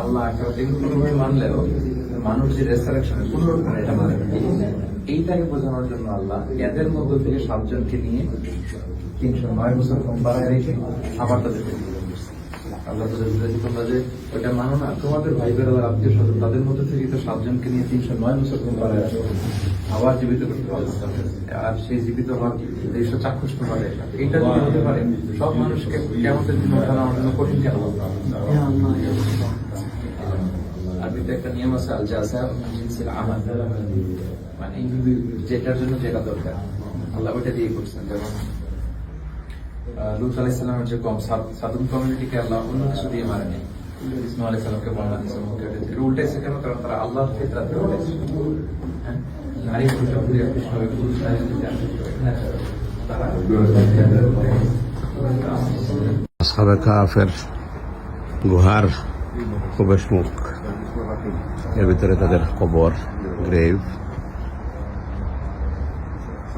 আল্লাহ আখিরাত এগুলো কোনোভাবে মানলেও মানুষ যে রেসারেকশন পুনরুত্থান এটা মানে না। এইটাকে বোঝানোর জন্য আল্লাহ এদের মধ্য থেকে 7 জনকে নিয়ে 309 বছর কম বাড়ায় রেখে আবার তাদেরকে জীবিত করছে। আল্লাহ তাদের বুঝাচ্ছি তোমরা যে ওটা মানো না, তোমাদের ভাই বেড়াদার আত্মীয় স্বজন তাদের মধ্যে থেকে তো 7 জনকে নিয়ে 309 বছর কম বাড়ায় রাখো, আবার জীবিত করতে পারবে। আর সেই জীবিত হওয়ার দৃশ্য চাক্ষুষ হবে, এইটা যদি হতে পারে সব মানুষকে কেমন দিন ওঠানো আমার জন্য কঠিন কেন? আরবিতে একটা নিয়ম আছে আল জাযা মিন জিনসিল আমাল, মানে যেটার জন্য যেটা দরকার আল্লাহ ওইটা দিয়ে করছেন। যেমন লূত আলাইহিস সালামের যে কম সাদুম কমিউনিটিকে আল্লাহ অন্য কিছু দিয়ে মারেনি, ইসমাঈল আলাইহিস সালামকে বর্ণনা দিয়েছে মুখে উল্টেছে কেন? কারণ তারা আল্লাহর ফিতরাতে উল্টেছে। হ্যাঁ, নারী পুরুষ অপ্রিয় কৃষ্ণভাবে পুরুষ নারী তারা আসহাবে কাফের গুহার প্রবেশ মুখ, এর ভিতরে তাদের কবর, গ্রেভ,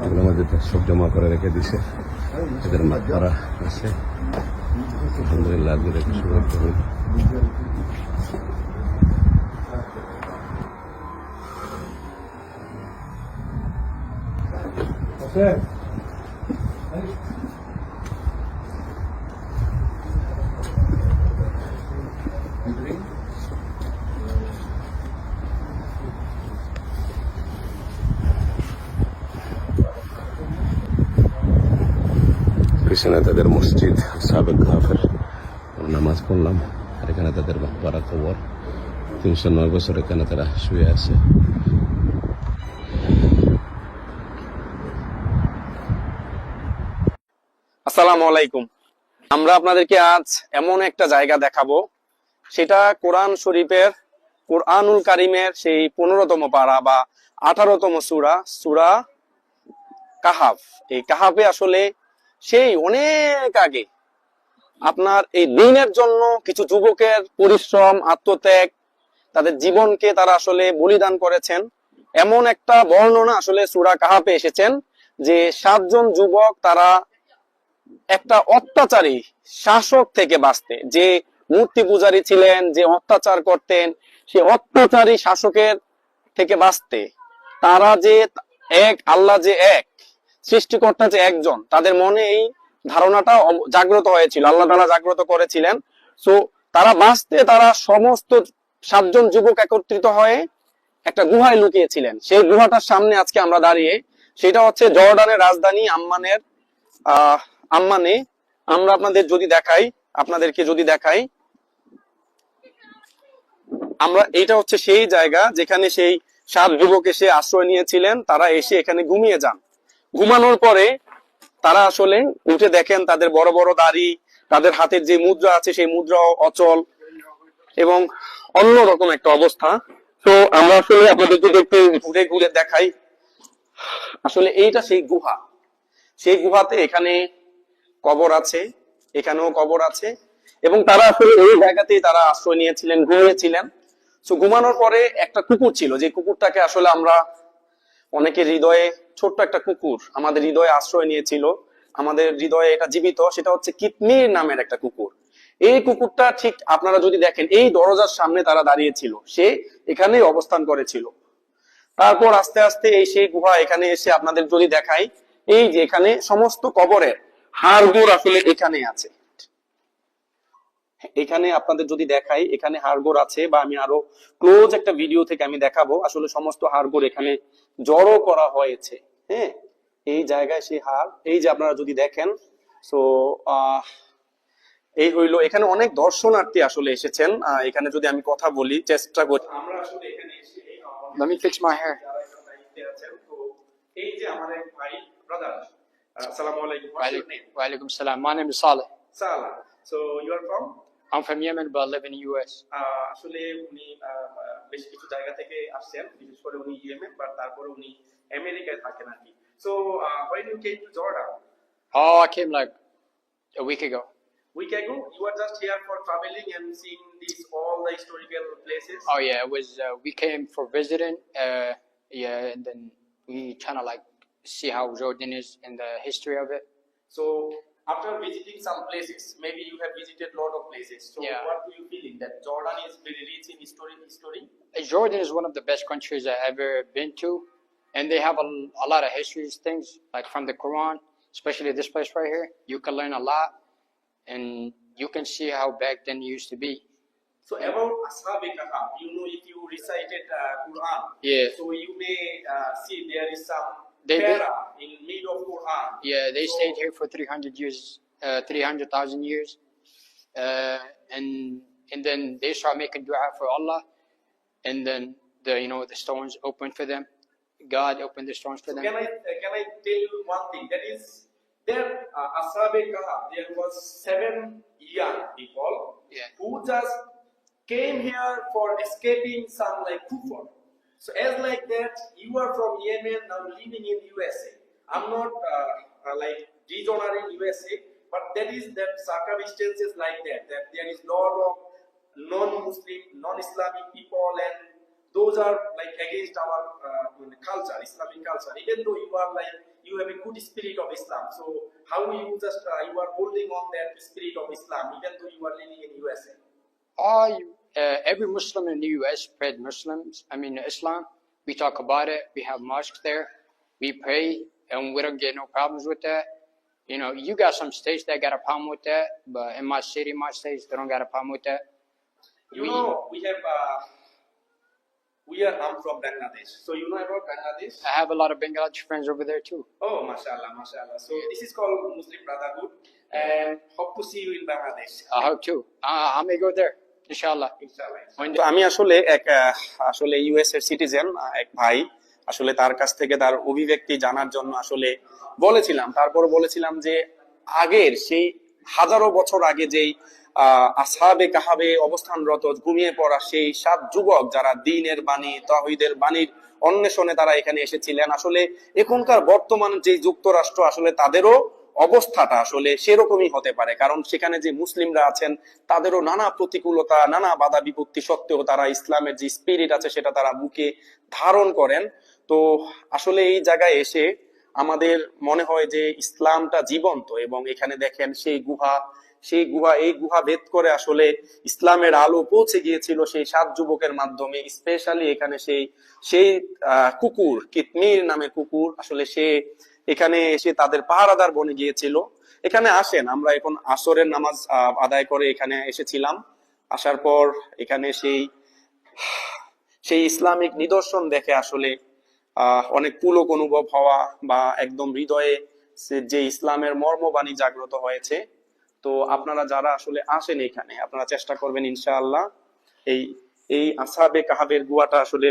এগুলোর মধ্যে সব জমা করে রেখে দিছে। এদের মাথারা আছে, আলহামদুলিল্লাহ দেখে সৌভাগ্য হইল। পিছনে তাদের মসজিদ সাবেক কাফের, নামাজ পড়লাম। আর এখানে তাদের মাকবারা কবর, 309 বছর এখানে তারা শুয়ে আছে। আসসালামু আলাইকুম। আমরা আপনাদেরকে আজ এমন একটা জায়গা দেখাবো, সেটা কোরআন শরীফের কোরআনুল কারিমের সেই 15তম পারা বা 18তম সূরা কাহাফ। এই কাহাফে আসলে সেই অনেক আগে আপনার এই দিনের জন্য কিছু যুবকের পরিশ্রম, আত্মত্যাগ, তাদের জীবনকে তারা আসলে বলিদান করেছেন, এমন একটা বর্ণনা আসলে সূরা কাহাফে এসেছেন যে 7 জন যুবক তারা একটা অত্যাচারী শাসক থেকে বাঁচতে, যে মূর্তি পূজারী ছিলেন, যে অত্যাচার করতেন, সে অত্যাচারী শাসকের থেকে বাঁচতে তারা যে এক আল্লাহ, যে এক সৃষ্টিকর্তা, যে একজন, তাদের মনে এই ধারণাটা জাগ্রত হয়েছিল, আল্লাহ তাআলা জাগ্রত করেছিলেন। সো তারা বাঁচতে তারা সমস্ত 7 জন যুবক একত্রিত হয়ে একটা গুহায় লুকিয়েছিলেন। সেই গুহাটার সামনে আজকে আমরা দাঁড়িয়ে, সেটা হচ্ছে জর্ডানের রাজধানী আম্মানে। আমরা আপনাদেরকে যদি দেখাই, আমরা এইটা হচ্ছে সেই জায়গা যেখানে সেই 7 যুবক এসে আশ্রয় নিয়েছিলেন। তারা এসে এখানে ঘুমিয়ে যান। ঘুমানোর পরে তারা আসলে উঠে দেখেন তাদের বড় বড় দাড়ি, তাদের হাতের যে মুদ্রা আছে সেই মুদ্রাও অচল এবং অন্যরকম একটা অবস্থা। তো আমরা আসলে আপনাদের যদি একটু ঘুরে ঘুরে দেখাই, আসলে এইটা সেই গুহা। সেই গুহাতে এখানে কবর আছে, এখানেও কবর আছে, এবং তারা আসলে এই জায়গাতেই তারা আশ্রয় নিয়েছিলেন, ঘুমিয়েছিলেন। তো ঘুমানোর পরে একটা কুকুর ছিল, যে কুকুরটাকে আসলে আমরা অনেকের হৃদয়ে, ছোট্ট একটা কুকুর আমাদের হৃদয়ে আশ্রয় নিয়েছিল, আমাদের হৃদয়ে এটা জীবিত, সেটা হচ্ছে কিতমির নামের একটা কুকুর। এই কুকুরটা ঠিক আপনারা যদি দেখেন, এই দরজার সামনে তারা দাঁড়িয়েছিল, সে এখানেই অবস্থান করেছিল। তারপর আস্তে আস্তে এই সেই গুহা এখানে এসে আপনাদের যদি দেখাই, এই যে এখানে সমস্ত কবরের হাড়গোড় আসলে এখানে আছে। এখানে আপনাদের যদি দেখাই, এখানে হাড়গোড় আছে, বা আমি আরো ক্লোজ একটা ভিডিও থেকে আমি দেখাবো, আসলে সমস্ত হাড়গোড় এখানে জড়ো করা হয়েছে। হ্যাঁ, এই জায়গায় সেই হাড়, এই যে আপনারা যদি দেখেন। সো এই হইলো, এখানে অনেক দর্শনার্থী আসলে এসেছেন। এখানে যদি আমি কথা বলি, চেষ্টা করি, আমরা আসলে এখানে এসে Let me fix my hair. তো এই যে আমার এক ভাই, ব্রাদার, আসসালামু আলাইকুম। Walaikum salam. My name is Saleh. Saleh. So you are from? I'm from Yemen, but I live in the US. আসলে উনি বেশ কিছু জায়গা থেকে আসছেন, বিশেষ করে উনি ইয়েমেন, বাট তারপরে উনি আমেরিকায় থাকেন আর কি। So when you came to Jordan? Oh, I came like a week ago. Week ago? You were just here for traveling and seeing these all the historical places? Oh yeah, it was. We came for visiting. Yeah, and then we kind of like see how Jordan is and the history of it. So After visiting some places, maybe you have visited a lot of places. So Yeah. what do you feel in that Jordan is very rich in history? Jordan is one of the best countries I've ever been to, and they have a lot of history things, like from the Quran, especially this place right here. You can learn a lot, and you can see how back then it used to be. So about Ashab-e Kahf, you know, if you recited Quran, Yeah. so you may see there is some They- para in mid of Quran. Yeah, they So- stayed here for 300 years, 300,000 years, and then they start making dua for Allah, and then the stones opened for them. God opened the stones for So them. can I tell you one thing? That is, there Ashab-e Kahf, there was 7 young people Yeah. who just came here for escaping some like kufr. So as like that, you are from Yemen now living in USA. I'm not like dishonoring USA, but that is that circumstances like that. That there is lot of non-Muslim, non-Islamic people, and those are like against our culture, Islamic culture. Even though you are like you have a good spirit of Islam, so how you just you are holding on that spirit of Islam, even though you are living in USA. Every Muslim in the U.S. spread Islam. We talk about it. We have mosques there. We pray, and we don't get no problems with that. You got some states that got a problem with that, but in my city, my states, they don't got a problem with that. You know, I'm from Bangladesh. So you know about Bangladesh? I have a lot of Bangladeshi friends over there too. Oh, mashallah, mashallah. So this is called Muslim Brotherhood, and hope to see you in Bangladesh. I hope too. I may go there, inshallah. Inshallah. When তো আমি আসলে US এর citizen এক ভাই, আসলে তার কাছ থেকে তার অভিব্যক্তি জানার জন্য আসলে বলেছিলাম, তারপর বলেছিলাম যে আগের সেই হাজারো বছর আগে যেই আসহাবে কাহাবে অবস্থানরত ঘুমিয়ে পড়া সেই 7 যুবক যারা দ্বীনের বাণী তাওহীদের বাণীর অন্বেষণে তারা এখানে এসেছিলেন, আসলে এখনকার বর্তমান যে যুক্তরাষ্ট্র আসলে তাদেরও অবস্থাটা আসলে সেরকমই হতে পারে, কারণ সেখানে যে মুসলিমরা আছেন তাদেরও নানা প্রতিকূলতা, নানা বাধা বিপত্তি সত্ত্বেও তারা ইসলামের যে স্পিরিট আছে সেটা তারা বুকে ধারণ করেন। তো আসলে এই জায়গায় এসে আমাদের মনে হয় যে ইসলামটা জীবন্ত, এবং এখানে দেখেন এই গুহা ভেদ করে আসলে ইসলামের আলো পৌঁছে গিয়েছিল সেই 7 যুবকের মাধ্যমে। স্পেশালি এখানে সেই কুকুর, কিতমির নামে কুকুর, আসলে সে এখানে এসে তাদের পাহারাদার বনে গিয়েছিল। এখানে আসেন, আমরা এখন আসরের নামাজ আদায় করে এখানে এসেছিলাম। আসার পর এখানে সেই ইসলামিক নিদর্শন দেখে আসলে অনেক পুলক অনুভব হওয়া বা একদম হৃদয়ে যে ইসলামের মর্মবাণী জাগ্রত হয়েছে। তো আপনারা যারা আসলে আসেন এখানে, আপনারা চেষ্টা করবেন ইনশাআল্লাহ এই আসহাবে কাহাবের গুহাটা আসলে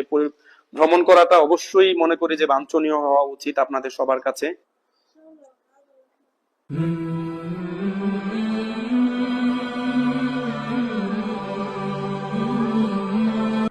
ভ্রমণ করাটা অবশ্যই মনে করি যে বাঞ্ছনীয় হওয়া উচিত আপনাদের সবার কাছে।